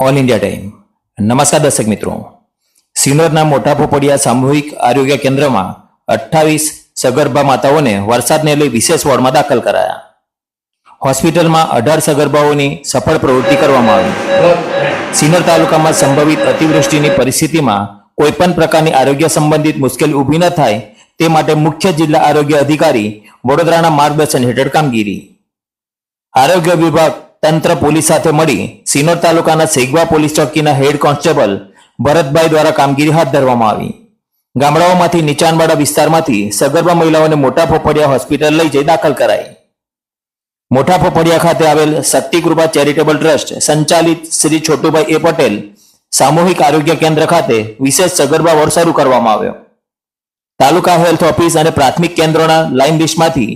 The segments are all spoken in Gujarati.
All India time. નમસ્કાર દર્શક મિત્રો. સિનોરના મોટા પોપડિયા સામૂહિક આરોગ્ય કેન્દ્રમાં 28 સગર્ભા માતાઓને વરસાદને લઈ વિશેષ વોર્ડમાં દાખલ કરાયા. હોસ્પિટલમાં 18 સગર્ભાઓની સફળ પ્રવૃત્તિ કરવામાં આવી. સિનોર તાલુકામાં સંભવિત અતિવૃષ્ટિની પરિસ્થિતિમાં કોઈપણ પ્રકારની આરોગ્ય સંબંધિત મુશ્કેલી ઊભી ન થાય તે માટે મુખ્ય જિલ્લા આરોગ્ય અધિકારી વડોદરાના માર્ગદર્શન હેઠળ કામગીરી. આરોગ્ય વિભાગ, તંત્ર, પોલીસ સાથે મળી સિનોર તાલુકાના સેગવા પોલીસ ચોકીના હેડ કોન્સ્ટેબલ ભરતભાઈ દ્વારા કામગીરી હાથ ધરવામાં આવી. ગામડાઓમાંથી નીચાણવાળા વિસ્તારમાંથી સગર્ભા મહિલાઓને મોટા પોપડિયા હોસ્પિટલ લઈ જઈ દાખલ કરાઈ. મોટા પોપડિયા ખાતે આવેલ શક્તિકૃપા ચેરિટેબલ ટ્રસ્ટ સંચાલિત શ્રી છોટુભાઈ એ પટેલ સામૂહિક આરોગ્ય કેન્દ્ર ખાતે વિશેષ સગર્ભા વોર્ડ શરૂ કરવામાં આવ્યો. તાલુકા હેલ્થ ઓફિસ અને પ્રાથમિક કેન્દ્રોના લાઇન લિસ્ટમાંથી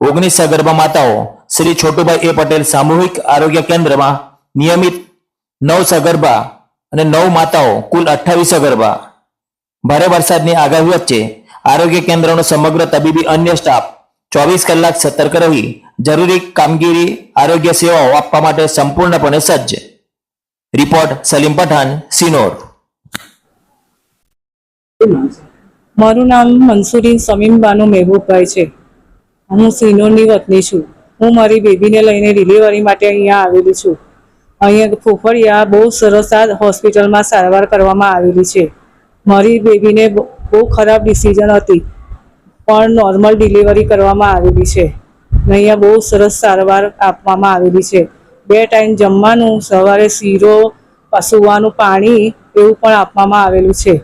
19 સગર્ભા માતાઓ શ્રી છોટુભાઈ એ પટેલ સામૂહિક આરોગ્ય કેન્દ્રમાં નિયમિત 9 સગર્ભા અને 9 માતાઓ કુલ 28 સગર્ભા. ભારે વરસાદની આગાહી વચ્ચે આરોગ્ય કેન્દ્રનો સમગ્ર તબીબી અન્ય સ્ટાફ 24 કલાક સતર્ક રહી જરૂરી કામગીરી આરોગ્ય સેવાઓ આપવા માટે સંપૂર્ણપણે સજ્જ. રિપોર્ટ સલીમ પઠાણ, સિનોર. મારું નામ મંસૂરી સમીમ બાનુ મહેબૂબભાઈ છે. હું સિનોરની વતની છું. હું મારી બેબીને લઈને ડિલિવરી માટે અહીંયા આવેલી છું. અહીંયા ફોફળિયા બહુ સરસ આ હોસ્પિટલમાં સારવાર કરવામાં આવેલી છે. મારી બેબીને બહુ ખરાબ ડિસિઝન હતી પણ નોર્મલ ડિલિવરી કરવામાં આવેલી છે. અહીંયા બહુ સરસ સારવાર આપવામાં આવેલી છે. 2 ટાઈમ જમવાનું, સવારે શીરો, સૂવાનું પાણી એવું પણ આપવામાં આવેલું છે.